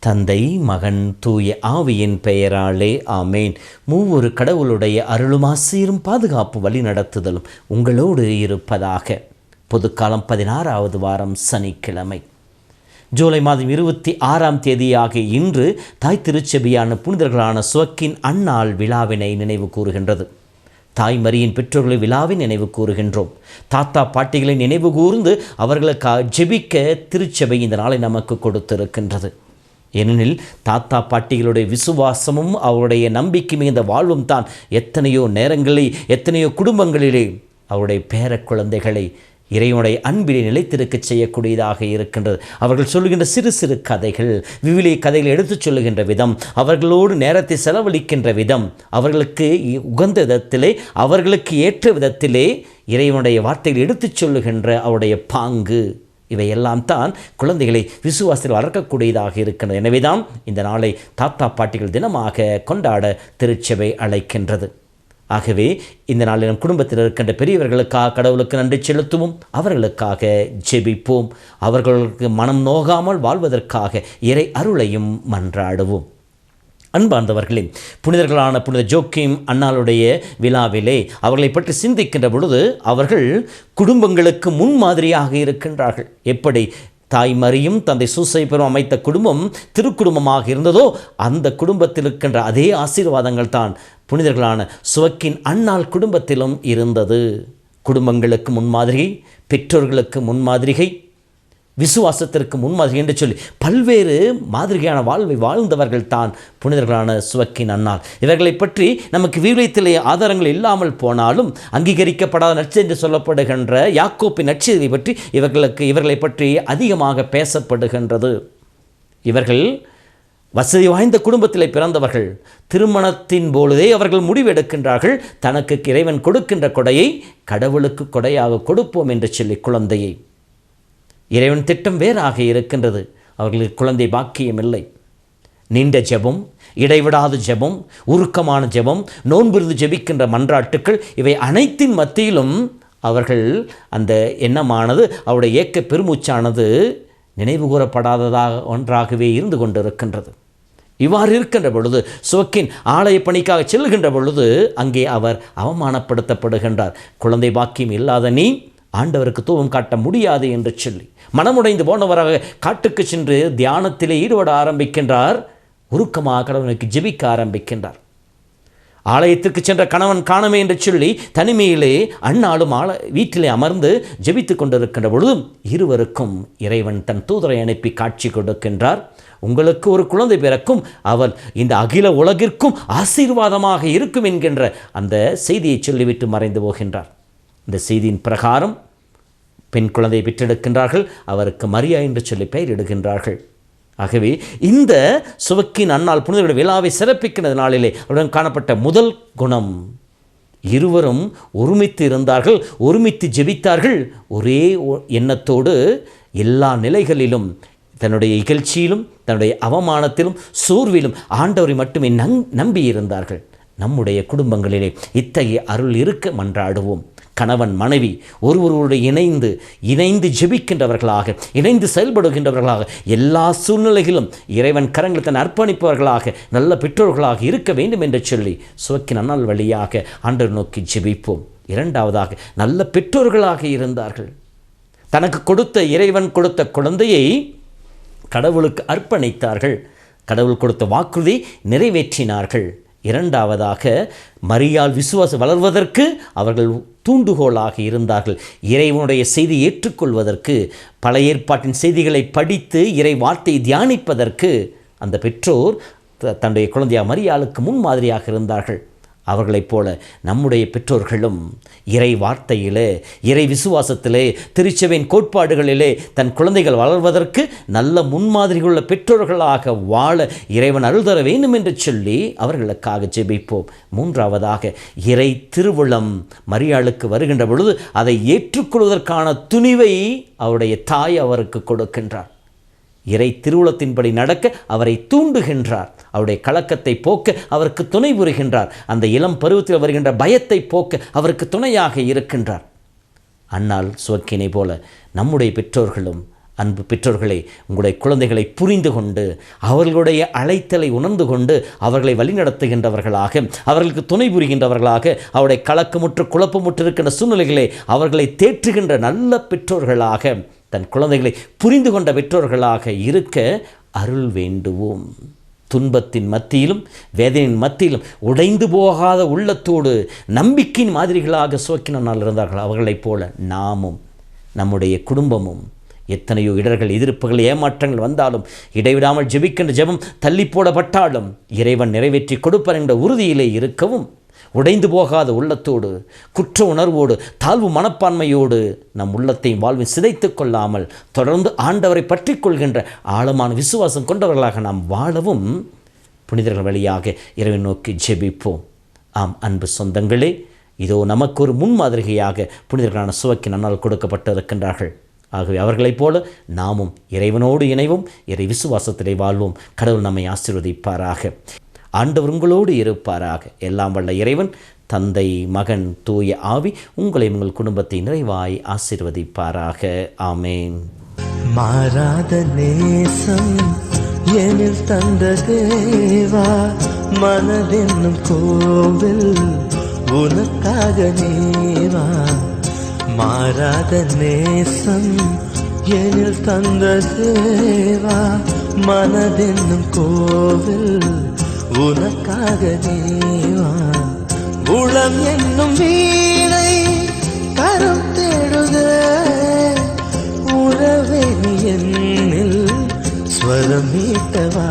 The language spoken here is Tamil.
தந்தை மகன் தூய ஆவியின் பெயராலே ஆமேன். மூவொரு கடவுளுடைய அருளும் ஆசீரும் பாதுகாப்பு வழி நடத்துதலும் உங்களோடு இருப்பதாக. பொதுக்காலம் 16வது வாரம் சனிக்கிழமை, ஜூலை மாதம் 26ஆம் தேதியாகிய இன்று தாய் திருச்சபையான புனிதர்களான சுவக்கின் அன்னாள் விழாவினை நினைவு கூறுகின்றது. தாய் மரியின் பெற்றோர்களை விழாவை நினைவு கூறுகின்றோம். தாத்தா பாட்டிகளை நினைவு கூர்ந்து அவர்களுக்காக ஜெபிக்க திருச்சபை இந்த நாளை நமக்கு கொடுத்திருக்கின்றது. ஏனெனில் தாத்தா பாட்டிகளுடைய விசுவாசமும் அவருடைய நம்பிக்கை மிகுந்த வாழ்வும் தான் எத்தனையோ நேரங்களில் எத்தனையோ குடும்பங்களிலே அவருடைய பேர குழந்தைகளை இறைவனுடைய அன்பிலே நிலைத்திருக்க செய்யக்கூடியதாக இருக்கின்றது. அவர்கள் சொல்லுகின்ற சிறு சிறு கதைகள், விவிலிய கதைகளை எடுத்துச் சொல்லுகின்ற விதம், அவர்களோடு நேரத்தை செலவழிக்கின்ற விதம், அவர்களுக்கு உகந்த விதத்திலே அவர்களுக்கு ஏற்ற விதத்திலே இறைவனுடைய வார்த்தைகளை எடுத்துச் சொல்லுகின்ற அவருடைய பாங்கு, இவையெல்லாம் தான் குழந்தைகளை விசுவாசத்தில் வளர்க்கக்கூடியதாக இருக்கின்றது. எனவேதான் இந்த நாளை தாத்தா பாட்டிகள் தினமாக கொண்டாட திருச்சபை அழைக்கின்றது. ஆகவே இந்த நாளில் நம் குடும்பத்தில் இருக்கின்ற பெரியவர்களுக்காக கடவுளுக்கு நன்றி செலுத்துவோம், அவர்களுக்காக ஜெபிப்போம், அவர்களுக்கு மனம் நோகாமல் வாழ்வதற்காக இறை அருளையும் மன்றாடுவோம். அன்பார்ந்தவர்களே, புனிதர்களான புனித ஜோக்கிம் அன்னாளுடைய விழாவிலே அவர்களை பற்றி சிந்திக்கின்ற பொழுது அவர்கள் குடும்பங்களுக்கு முன்மாதிரியாக இருக்கின்றார்கள். எப்படி தாய் மரியும் தந்தை சூசைப்பெரும் அமைத்த குடும்பம் திருக்குடும்பமாக இருந்ததோ அந்த குடும்பத்தில் இருக்கின்ற அதே ஆசீர்வாதங்கள் தான் புனிதர்களான சுவக்கின் அன்னாள் குடும்பத்திலும் இருந்தது. குடும்பங்களுக்கு முன்மாதிரிகை, பெற்றோர்களுக்கு முன்மாதிரிகை, விசுவாசத்திற்கு முன்மாதிரி என்று சொல்லி பல்வேறு மாதிரியான வாழ்வை வாழ்ந்தவர்கள் தான் புனிதர்களான சுவக்கின் அன்னாள். இவர்களை பற்றி நமக்கு விவிலியத்திலே ஆதாரங்கள் இல்லாமல் போனாலும் அங்கீகரிக்கப்படாத நற்செய்தி என்று சொல்லப்படுகின்ற யாக்கோப்பின் நற்செய்தியை பற்றி இவர்களை பற்றி அதிகமாக பேசப்படுகின்றது. இவர்கள் வசதி வாய்ந்த குடும்பத்தில் பிறந்தவர்கள். திருமணத்தின் பொழுதே அவர்கள் முடிவெடுக்கின்றார்கள், தனக்கு இறைவன் கொடுக்கின்ற கொடையை கடவுளுக்கு கொடையாக கொடுப்போம் என்று சொல்லி குழந்தையை. இறைவன் திட்டம் வேறாக இருக்கின்றது. அவர்களுக்கு குழந்தை பாக்கியம் இல்லை. நீண்ட ஜெபம், இடைவிடாத ஜெபம், உருக்கமான ஜெபம், நோன்பிருந்து ஜெபிக்கின்ற மன்றாட்டுக்கள், இவை அனைத்தின் மத்தியிலும் அவர்கள் அந்த எண்ணமானது, அவருடைய ஏக்க பெருமூச்சானது நினைவு கூறப்படாததாக ஒன்றாகவே இருந்து கொண்டிருக்கின்றது. இவ்வாறு இருக்கின்ற பொழுது சுவக்கின் ஆலய பணிக்காக செல்கின்ற பொழுது அங்கே அவர் அவமானப்படுத்தப்படுகின்றார். குழந்ை பாக்கியம் இல்லாத நீ ஆண்டவருக்கு தூவம் காட்ட முடியாது என்று சொல்லி மனமுடைந்து போனவராக காட்டுக்கு சென்று தியானத்திலே ஈடுபட ஆரம்பிக்கின்றார். உருக்கமாக கடவுளுக்கு ஜெபிக்க ஆரம்பிக்கின்றார். ஆலயத்திற்கு சென்ற கணவன் காணமே என்று சொல்லி தனிமையிலே அன்னாலும் வீட்டிலே அமர்ந்து ஜெபித்து கொண்டிருக்கின்ற பொழுதும் இருவருக்கும் இறைவன் தன் தூதரை அனுப்பி காட்சி கொடுக்கின்றார். உங்களுக்கு ஒரு குழந்தை பிறக்கும், அவள் இந்த அகில உலகிற்கும் ஆசீர்வாதமாக இருக்கும் என்கின்ற அந்த செய்தியை சொல்லிவிட்டு மறைந்து போகின்றார். இந்த செய்தியின் பிரகாரம் பெண் குழந்தையை பெற்றெடுக்கின்றார்கள். அவருக்கு மரியா என்று சொல்லி பெயரிடுகின்றார்கள். ஆகவே இந்த சுவக்கின் அன்னாள் புனிதர்களுடைய விழாவை சிறப்பிக்கின்ற நாளிலே அவருடன் காணப்பட்ட முதல் குணம், இருவரும் ஒருமித்து இருந்தார்கள், ஒருமித்து ஜெபித்தார்கள். ஒரே எண்ணத்தோடு எல்லா நிலைகளிலும், தன்னுடைய இகழ்ச்சியிலும் தன்னுடைய அவமானத்திலும் சோர்விலும் ஆண்டவரை மட்டுமே நம்பியிருந்தார்கள். நம்முடைய குடும்பங்களிலே இத்தகைய அருள் இருக்க மன்றாடுவோம். கணவன் மனைவி ஒருவருடைய இணைந்து ஜெபிக்கின்றவர்களாக, இணைந்து செயல்படுகின்றவர்களாக, எல்லா சூழ்நிலைகளிலும் இறைவன் கரங்களை தன் அர்ப்பணிப்பவர்களாக, நல்ல பெற்றோர்களாக இருக்க வேண்டும் என்று சொல்லி சுவக்கின் அன்னாள் வழியாக ஆண்டவர் நோக்கி ஜெபிப்போம். இரண்டாவதாக, நல்ல பெற்றோர்களாக இருந்தார்கள். தனக்கு கொடுத்த இறைவன் கொடுத்த குழந்தையை கடவுளுக்கு அர்ப்பணித்தார்கள். கடவுள் கொடுத்த வாக்குறுதி நிறைவேற்றினார்கள். இரண்டாவதாக, மரியாள் விசுவாசம் வளர்வதற்கு அவர்கள் தூண்டுகோலாக இருந்தார்கள். இறைவனுடைய செய்தி ஏற்றுக்கொள்வதற்கு, பழைய ஏற்பாட்டின் செய்திகளை படித்து இறை வார்த்தையை தியானிப்பதற்கு அந்த பெற்றோர் தன்னுடைய குழந்தையா மரியாளுக்கு முன்மாதிரியாக இருந்தார்கள். அவர்களைப் போல நம்முடைய பெற்றோர்களும் இறை வார்த்தையிலே, இறை விசுவாசத்திலே, திருச்சபையின் கோட்பாடுகளிலே தன் குழந்தைகள் வளர்வதற்கு நல்ல முன்மாதிரிகளுள்ள பெற்றோர்களாக வாழ இறைவன் அருள் தர வேண்டும் என்று சொல்லி அவர்களுக்காக ஜெபிப்போம். மூன்றாவதாக, இறை திருவுளம் மரியாளுக்கு வருகின்ற பொழுது அதை ஏற்றுக்கொள்வதற்கான துணிவை அவருடைய தாய் அவருக்கு கொடுக்கின்றார். இறை திருவுளத்தின்படி நடக்க அவரை தூண்டுகின்றார். அவருடைய கலக்கத்தை போக்க அவருக்கு துணை புரிகின்றார். அந்த இளம் பருவத்தில் வருகின்ற பயத்தை போக்க அவருக்கு துணையாக இருக்கின்றார். அன்னாள் சுவக்கினை போல நம்முடைய பெற்றோர்களும், அன்பு பெற்றோர்களே, உங்களுடைய குழந்தைகளை புரிந்து கொண்டு அவர்களுடைய அழைத்தலை உணர்ந்து கொண்டு அவர்களை வழிநடத்துகின்றவர்களாக, அவர்களுக்கு துணை புரிகின்றவர்களாக, அவருடைய கலக்கமுற்று குழப்பமுற்று இருக்கின்ற சூழ்நிலைகளை அவர்களை தேற்றுகின்ற நல்ல பெற்றோர்களாக, தன் குழந்தைகளை புரிந்து கொண்ட பெற்றோர்களாக இருக்க அருள் வேண்டுவோம். துன்பத்தின் மத்தியிலும் வேதனையின் மத்தியிலும் உடைந்து போகாத உள்ளத்தோடு நம்பிக்கையின் மாதிரிகளாக சோக்கினால் இருந்தார்கள். அவர்களைப் போல நாமும், நம்முடைய குடும்பமும் எத்தனையோ இடர்கள், எதிர்ப்புகள், ஏமாற்றங்கள் வந்தாலும் இடைவிடாமல் ஜெபிக்கின்ற ஜெபம் தள்ளி போடப்பட்டாலும் இறைவன் நிறைவேற்றி கொடுப்பார் என்ற உறுதியிலே இருக்கவும், உடைந்து போகாத உள்ளத்தோடு, குற்ற உணர்வோடு, தாழ்வு மனப்பான்மையோடு நம் உள்ளத்தையும் வாழ்வில் சிதைத்து கொள்ளாமல் தொடர்ந்து ஆண்டவரை பற்றி கொள்கின்ற ஆழமான விசுவாசம் கொண்டவர்களாக நாம் வாழவும் புனிதர்கள் வழியாக இறைவன் நோக்கி ஜெபிப்போம். ஆம் அன்பு சொந்தங்களே, இதோ நமக்கு ஒரு முன்மாதிரிகையாக புனிதர்களான சுவக்கின் அன்னால் கொடுக்கப்பட்டிருக்கின்றார்கள். ஆகவே அவர்களைப் போல நாமும் இறைவனோடு இணைவும், இறை விசுவாசத்திலே வாழ்வோம். கடவுள் நம்மை ஆசீர்வதிப்பாராக. ஆண்டவர் உங்களோடு இருப்பாராக. எல்லாம் வல்ல இறைவன் தந்தை, மகன், தூய ஆவி உங்களை உங்கள் குடும்பத்தை நிறைவாய் ஆசீர்வதிப்பாராக. ஆமேன். மாறாத நேசம் எனில் தந்த தேவா, மனதென்னும் கோவில் உனக்காக நேவா. மாறாத நேசம் எனில் தந்த தேவா, மனதென்னும் கோவில் உனக்காக தேவா. உளம் என்னும் வீணை கரம் தேடுதே, உறவே நீ என்னில் ஸ்வரம் மீட்டவா.